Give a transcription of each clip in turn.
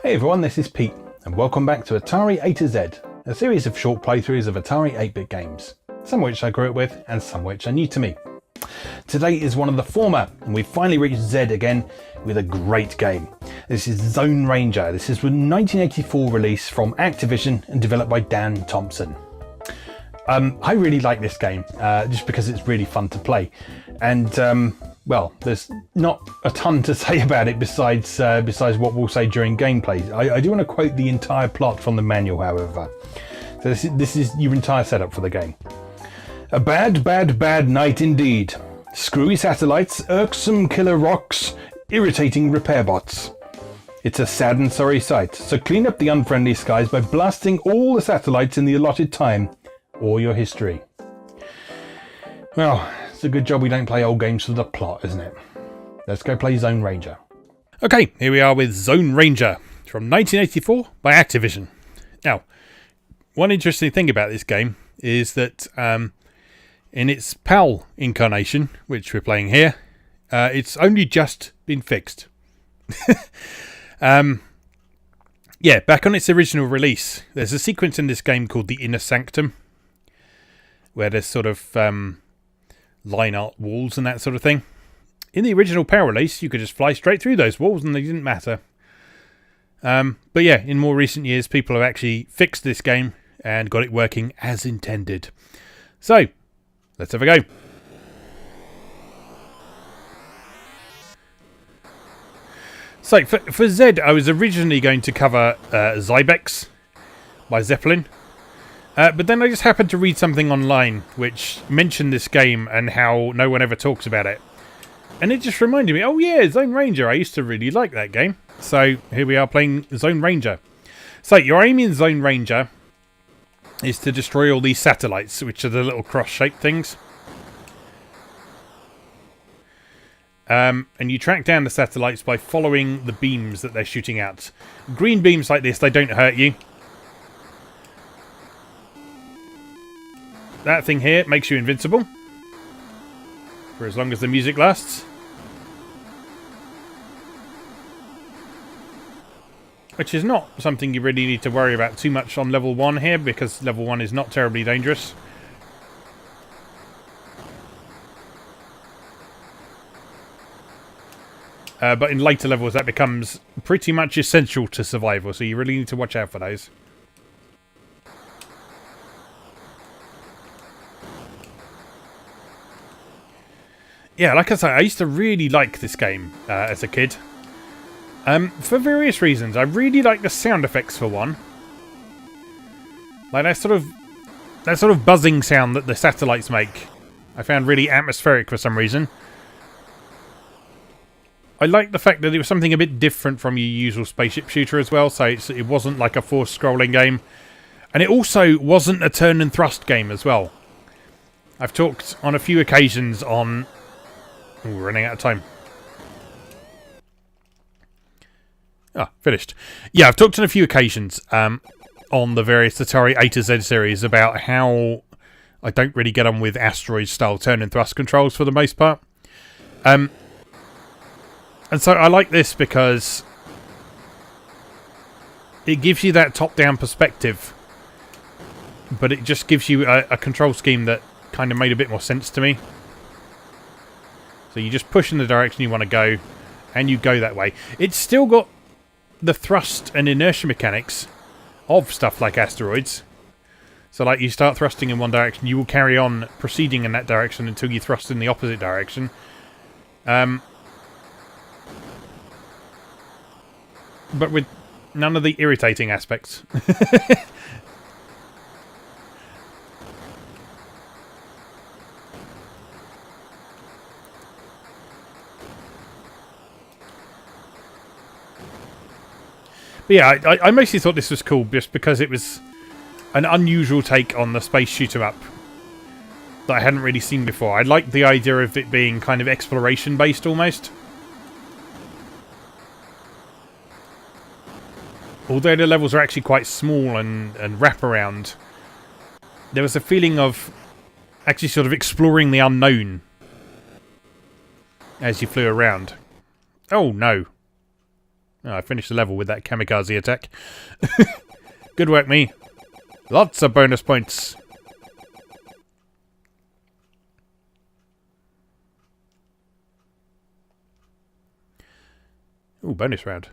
Hey everyone, this is Pete, and welcome back to Atari A to Z, a series of short playthroughs of Atari 8-bit games, some which I grew up with and some which are new to me. Today is one of the former, and we've finally reached Z again with a great game. This is Zone Ranger. This is a 1984 release from Activision and developed by Dan Thompson. I really like this game, just because it's really fun to play, and well, there's not a ton to say about it besides what we'll say during gameplay. I do want to quote the entire plot from the manual, however. So this is your entire setup for the game. A bad, bad, bad night indeed. Screwy satellites, irksome killer rocks, irritating repair bots. It's a sad and sorry sight, so clean up the unfriendly skies by blasting all the satellites in the allotted time, or your history. Well, it's a good job we don't play old games for the plot, isn't it? Let's go play Zone Ranger. Okay, here we are with Zone Ranger from 1984 by Activision. Now, one interesting thing about this game is that in its PAL incarnation, which we're playing here, it's only just been fixed. Yeah, back on its original release, there's a sequence in this game called the Inner Sanctum, where there's sort of line art walls and that sort of thing. In the original PAL release, you could just fly straight through those walls and they didn't matter. But yeah, in more recent years, people have actually fixed this game and got it working as intended. So, let's have a go. So, for Z, I was originally going to cover Zybex by Zeppelin. But then I just happened to read something online which mentioned this game and how no one ever talks about it. And it just reminded me, oh yeah, Zone Ranger, I used to really like that game. So here we are playing Zone Ranger. So your aim in Zone Ranger is to destroy all these satellites, which are the little cross-shaped things. And you track down the satellites by following the beams that they're shooting out. Green beams like this, they don't hurt you. That thing here makes you invincible for as long as the music lasts. Which is not something you really need to worry about too much on level 1 here, because level 1 is not terribly dangerous. But in later levels that becomes pretty much essential to survival, so you really need to watch out for those. Yeah, like I say, I used to really like this game as a kid. For various reasons. I really like the sound effects for one. Like that sort of buzzing sound that the satellites make. I found really atmospheric for some reason. I like the fact that it was something a bit different from your usual spaceship shooter as well, so it wasn't like a forced scrolling game. And it also wasn't a turn and thrust game as well. I've talked on a few occasions on... Ooh, we're running out of time. Ah, finished. Yeah, I've talked on a few occasions on the various Atari A to Z series about how I don't really get on with asteroid-style turn and thrust controls for the most part. And so I like this because it gives you that top-down perspective, but it just gives you a control scheme that kind of made a bit more sense to me. So you just push in the direction you want to go, and you go that way. It's still got the thrust and inertia mechanics of stuff like asteroids. So like you start thrusting in one direction, you will carry on proceeding in that direction until you thrust in the opposite direction. But with none of the irritating aspects. But yeah, I mostly thought this was cool just because it was an unusual take on the space shoot-'em-up that I hadn't really seen before. I liked the idea of it being kind of exploration-based almost. Although the levels are actually quite small and wrap around, there was a feeling of actually sort of exploring the unknown as you flew around. Oh no. Oh, I finished the level with that kamikaze attack. Good work, me. Lots of bonus points. Ooh, bonus round.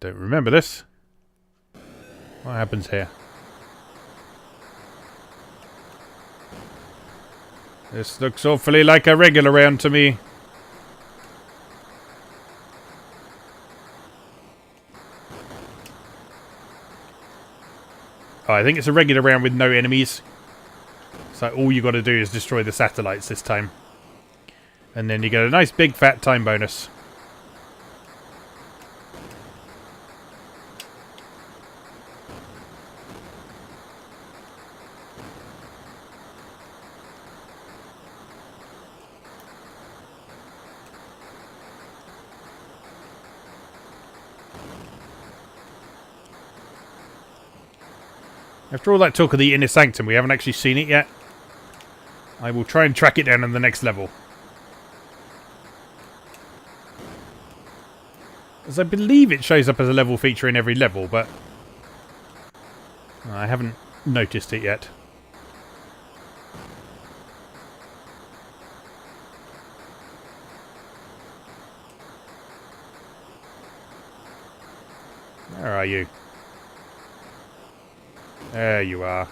Don't remember this. What happens here? This looks awfully like a regular round to me. Oh, I think it's a regular round with no enemies. So all you got to do is destroy the satellites this time. And then you get a nice big fat time bonus. After all that talk of the Inner Sanctum, we haven't actually seen it yet. I will try and track it down in the next level. As I believe it shows up as a level feature in every level, but I haven't noticed it yet. Where are you? There you are.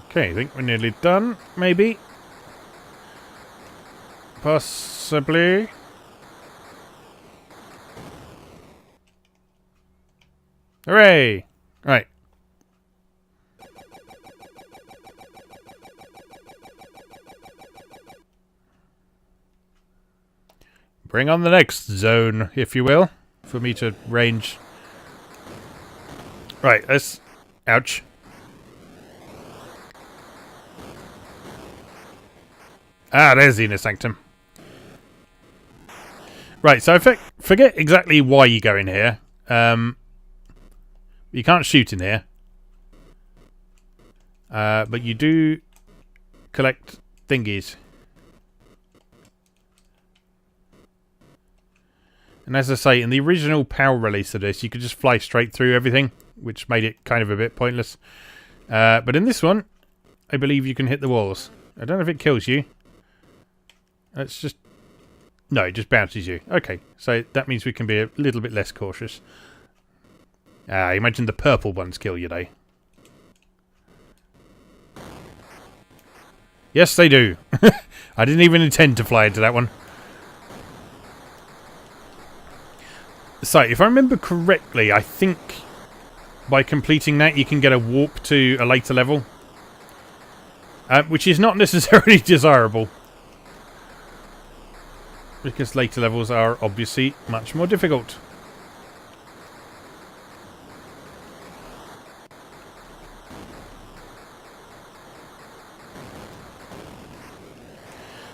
Okay, I think we're nearly done, maybe. Possibly. Hooray! Right. Bring on the next zone, if you will, for me to range. Right, let's... Ouch. Ah, there's the Inner Sanctum. Right, so I forget exactly why you go in here. You can't shoot in here. But you do collect thingies. And as I say, in the original PAL release of this, you could just fly straight through everything, which made it kind of a bit pointless. But in this one, I believe you can hit the walls. I don't know if it kills you. It's just... No, it just bounces you. Okay, so that means we can be a little bit less cautious. Imagine the purple ones kill you, though. Yes, they do. I didn't even intend to fly into that one. So, if I remember correctly, I think by completing that you can get a warp to a later level. Which is not necessarily desirable. Because later levels are obviously much more difficult.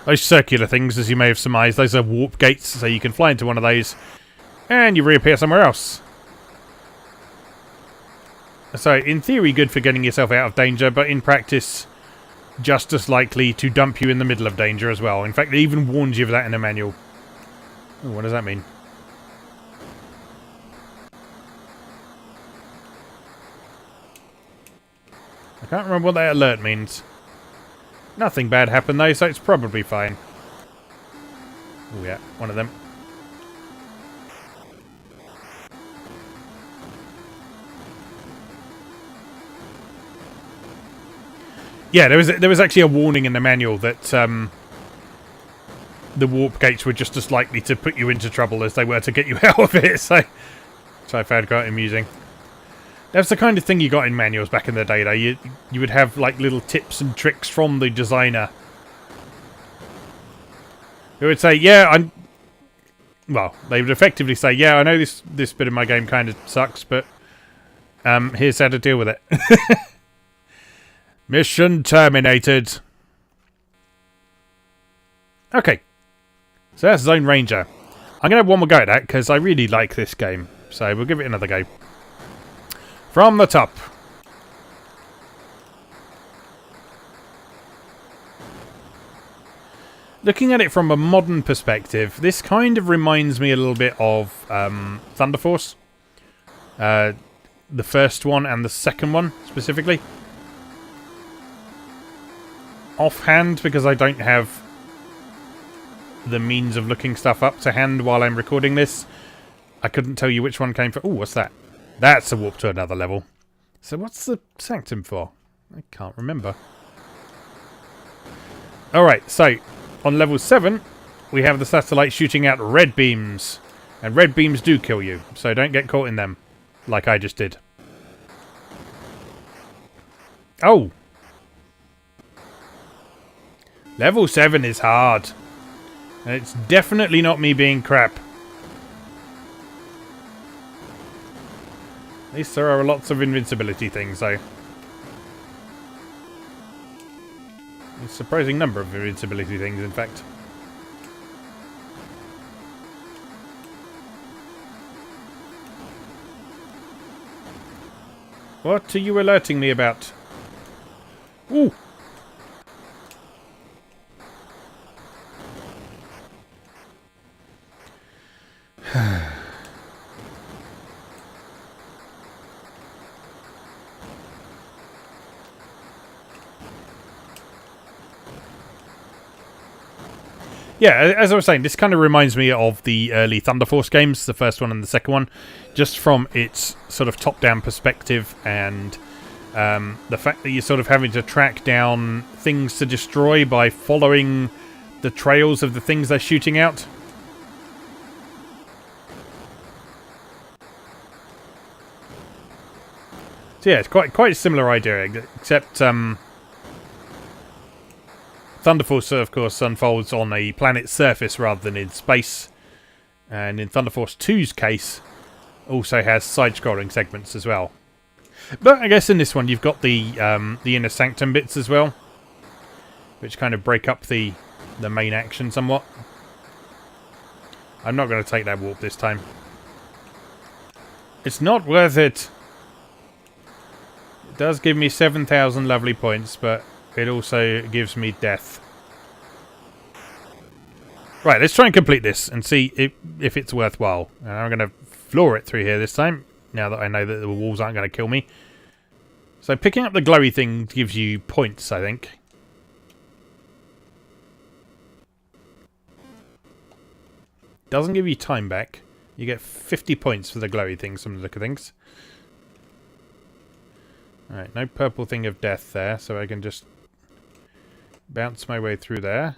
Those circular things, as you may have surmised, those are warp gates, so you can fly into one of those and you reappear somewhere else. So, in theory, good for getting yourself out of danger, but in practice, just as likely to dump you in the middle of danger as well. In fact, it even warns you of that in the manual. Ooh, what does that mean? I can't remember what that alert means. Nothing bad happened though, so it's probably fine. Oh yeah, one of them. Yeah, there was actually a warning in the manual that the warp gates were just as likely to put you into trouble as they were to get you out of it, so which I found quite amusing. That's the kind of thing you got in manuals back in the day, though. You would have like little tips and tricks from the designer. Who would say, yeah, well, they would effectively say, yeah, I know this bit of my game kind of sucks, but here's how to deal with it. Mission terminated. Okay. So that's Zone Ranger. I'm going to have one more go at that because I really like this game. So we'll give it another go. From the top. Looking at it from a modern perspective, this kind of reminds me a little bit of Thunder Force. The first one and the second one, specifically. Offhand, because I don't have the means of looking stuff up to hand while I'm recording this, I couldn't tell you which one came for. Oh, what's that? That's a warp to another level. So what's the sanctum for? I can't remember. Alright, so on level 7, we have the satellite shooting out red beams. And red beams do kill you, so don't get caught in them, like I just did. Oh! Level 7 is hard. And it's definitely not me being crap. At least there are lots of invincibility things, though. A surprising number of invincibility things, in fact. What are you alerting me about? Ooh! Yeah, as I was saying, this kind of reminds me of the early Thunder Force games, the first one and the second one, just from its sort of top-down perspective and the fact that you're sort of having to track down things to destroy by following the trails of the things they're shooting out. So yeah, it's quite a similar idea, except Thunder Force, of course, unfolds on a planet's surface rather than in space. And in Thunder Force 2's case, also has side-scrolling segments as well. But I guess in this one, you've got the inner sanctum bits as well, which kind of break up the main action somewhat. I'm not going to take that warp this time. It's not worth it. It does give me 7,000 lovely points, but it also gives me death. Right, let's try and complete this and see if it's worthwhile. I'm going to floor it through here this time, now that I know that the walls aren't going to kill me. So picking up the glowy thing gives you points, I think. Doesn't give you time back. You get 50 points for the glowy things from the look of things. Alright, no purple thing of death there, so I can just bounce my way through there.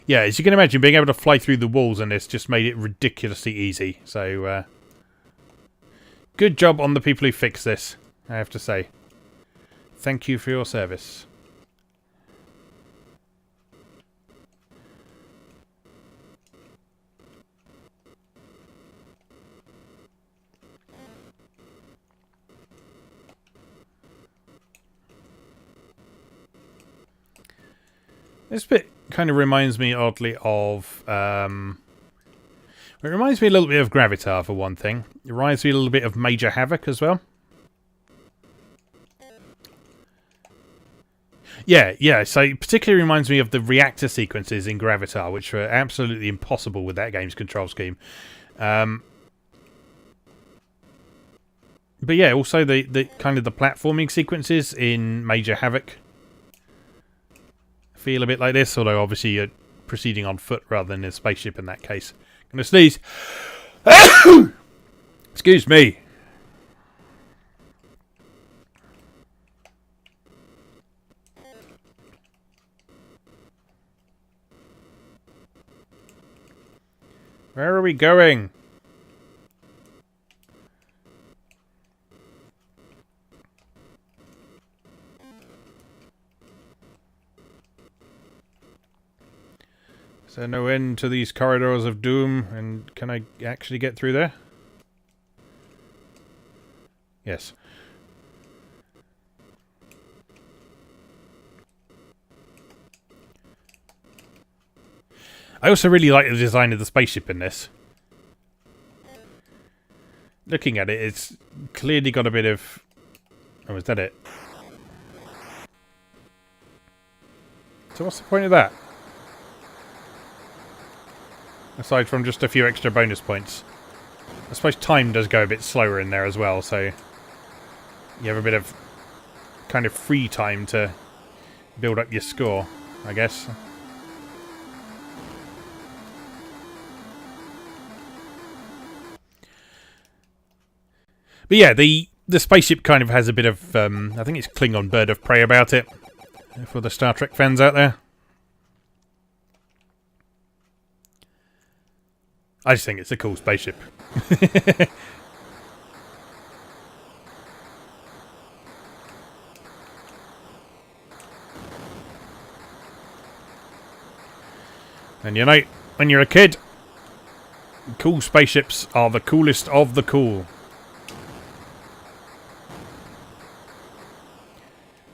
Yeah, as you can imagine, being able to fly through the walls on this just made it ridiculously easy. So, good job on the people who fixed this, I have to say. Thank you for your service. This bit kind of reminds me oddly of... it reminds me a little bit of Gravitar, for one thing. It reminds me a little bit of Major Havoc as well. Yeah, so it particularly reminds me of the reactor sequences in Gravitar, which were absolutely impossible with that game's control scheme. But yeah, also the kind of the platforming sequences in Major Havoc feel a bit like this, although obviously you're proceeding on foot rather than in a spaceship in that case. I'm gonna sneeze. Excuse me. Where are we going? Is there no end to these corridors of doom? And can I actually get through there? Yes. I also really like the design of the spaceship in this. Looking at it, it's clearly got a bit of... Oh, is that it? So what's the point of that? Aside from just a few extra bonus points. I suppose time does go a bit slower in there as well, so you have a bit of kind of free time to build up your score, I guess. But yeah, the spaceship kind of has a bit of, I think it's Klingon bird of prey about it, for the Star Trek fans out there. I just think it's a cool spaceship. And you know, when you're a kid, cool spaceships are the coolest of the cool.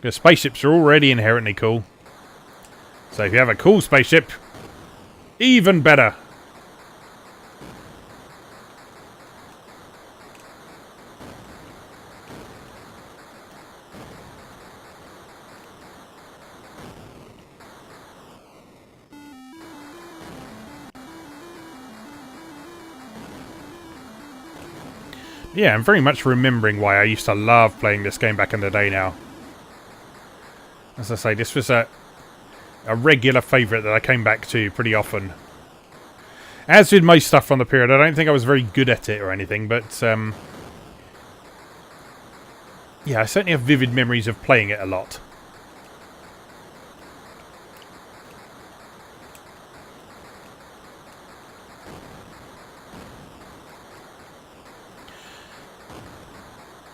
Because spaceships are already inherently cool. So if you have a cool spaceship, even better. Yeah, I'm very much remembering why I used to love playing this game back in the day now. As I say, this was a regular favourite that I came back to pretty often. As with most stuff from the period, I don't think I was very good at it or anything, but yeah, I certainly have vivid memories of playing it a lot.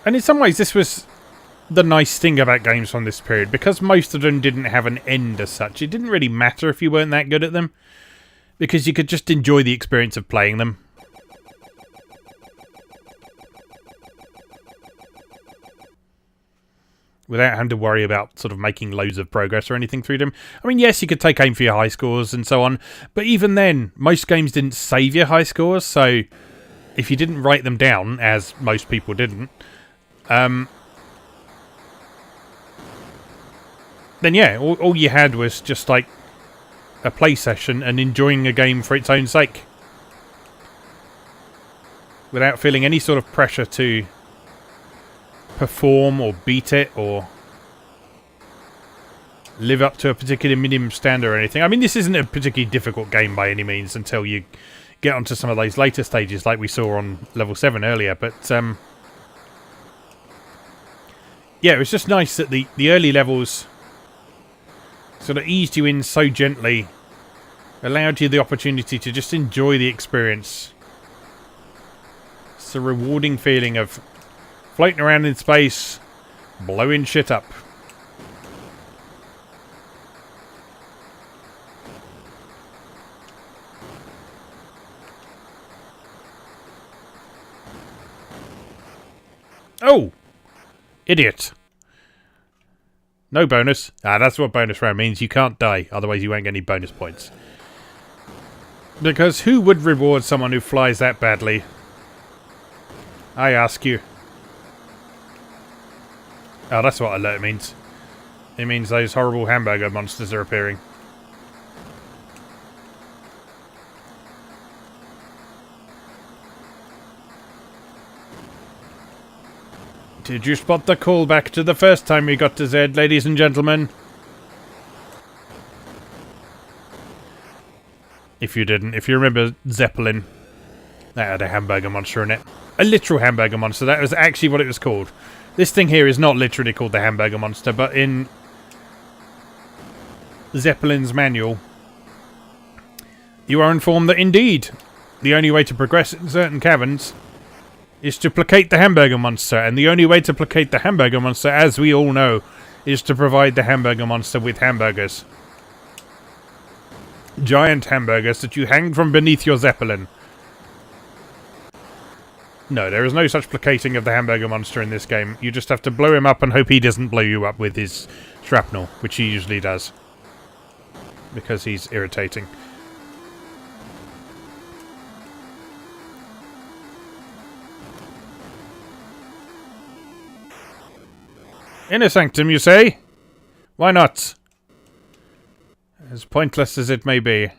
And in some ways, this was the nice thing about games from this period. Because most of them didn't have an end as such, it didn't really matter if you weren't that good at them. Because you could just enjoy the experience of playing them. Without having to worry about sort of making loads of progress or anything through them. I mean, yes, you could take aim for your high scores and so on. But even then, most games didn't save your high scores. So if you didn't write them down, as most people didn't... then yeah, all you had was just like a play session and enjoying a game for its own sake. Without feeling any sort of pressure to perform or beat it or live up to a particular minimum standard or anything. I mean, this isn't a particularly difficult game by any means until you get onto some of those later stages like we saw on level 7 earlier, but yeah, it was just nice that the early levels sort of eased you in so gently, allowed you the opportunity to just enjoy the experience. It's a rewarding feeling of floating around in space, blowing shit up. Oh! Idiot. No bonus. Ah, that's what bonus round means. You can't die, otherwise you won't get any bonus points. Because who would reward someone who flies that badly? I ask you. Oh, that's what alert means. It means those horrible hamburger monsters are appearing. Did you spot the callback to the first time we got to Z, ladies and gentlemen? If you didn't, if you remember Zeppelin, that had a hamburger monster in it. A literal hamburger monster, that was actually what it was called. This thing here is not literally called the hamburger monster, but in Zeppelin's manual, you are informed that indeed, the only way to progress in certain caverns is to placate the hamburger monster, and the only way to placate the hamburger monster, as we all know, is to provide the hamburger monster with hamburgers. Giant hamburgers that you hang from beneath your Zeppelin. No, there is no such placating of the hamburger monster in this game. You just have to blow him up and hope he doesn't blow you up with his shrapnel, which he usually does. Because he's irritating. Inner sanctum, you say? Why not? As pointless as it may be,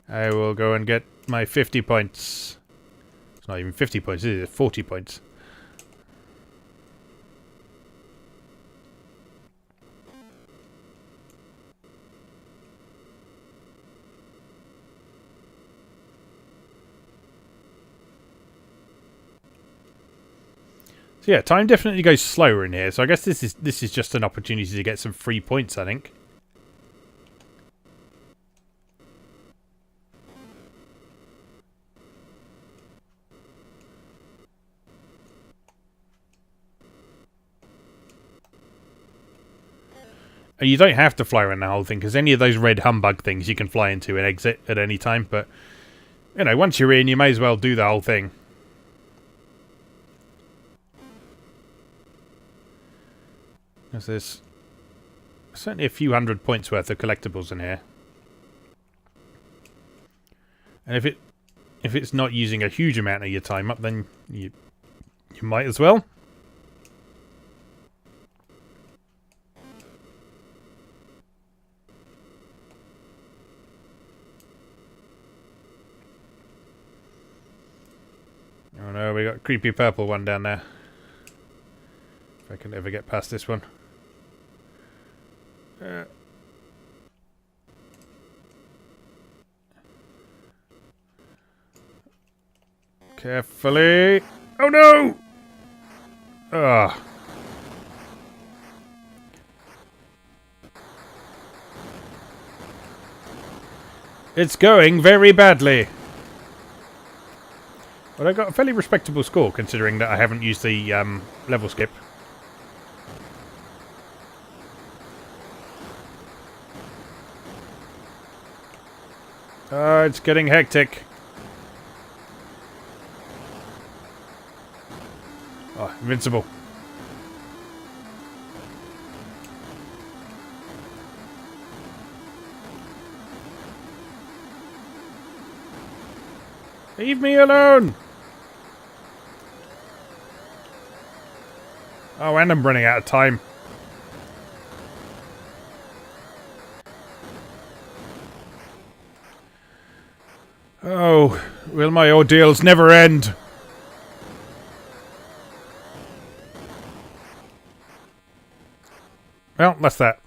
I will go and get my 50 points. It's not even 50 points, is it? 40 points. So yeah, time definitely goes slower in here. So I guess this is just an opportunity to get some free points, I think. You don't have to fly around the whole thing, because any of those red humbug things you can fly into and exit at any time. But, you know, once you're in, you may as well do the whole thing. There's certainly a few hundred points worth of collectibles in here. And if it's not using a huge amount of your time up, then you might as well. Oh no, we got a creepy purple one down there. If I can ever get past this one. Carefully. Oh no! Ah. It's going very badly. But I got a fairly respectable score considering that I haven't used the level skip. It's getting hectic. Oh, invincible. Leave me alone! Oh, and I'm running out of time. Oh, will my ordeals never end? Well, that's that.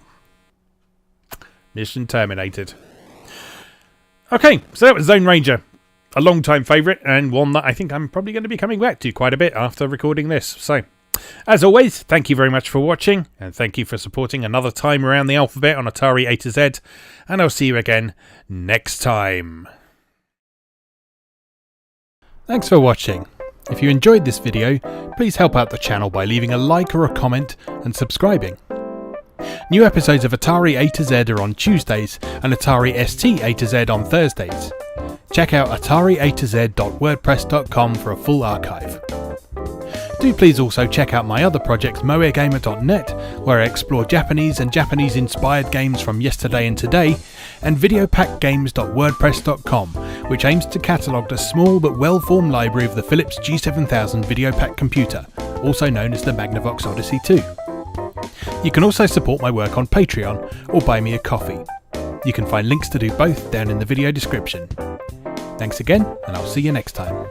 Mission terminated. Okay, so that was Zone Ranger. A long-time favourite, and one that I think I'm probably going to be coming back to quite a bit after recording this. So, as always, thank you very much for watching, and thank you for supporting another time around the alphabet on Atari A to Z, and I'll see you again next time. Thanks for watching. If you enjoyed this video, please help out the channel by leaving a like or a comment and subscribing. New episodes of Atari A to Z are on Tuesdays and Atari ST A to Z on Thursdays. Check out atariatoz.wordpress.com for a full archive. Do please also check out my other projects moegamer.net, where I explore Japanese and Japanese-inspired games from yesterday and today, and videopackgames.wordpress.com, which aims to catalogue the small but well-formed library of the Philips G7000 Videopack computer, also known as the Magnavox Odyssey 2. You can also support my work on Patreon or buy me a coffee. You can find links to do both down in the video description. Thanks again, and I'll see you next time.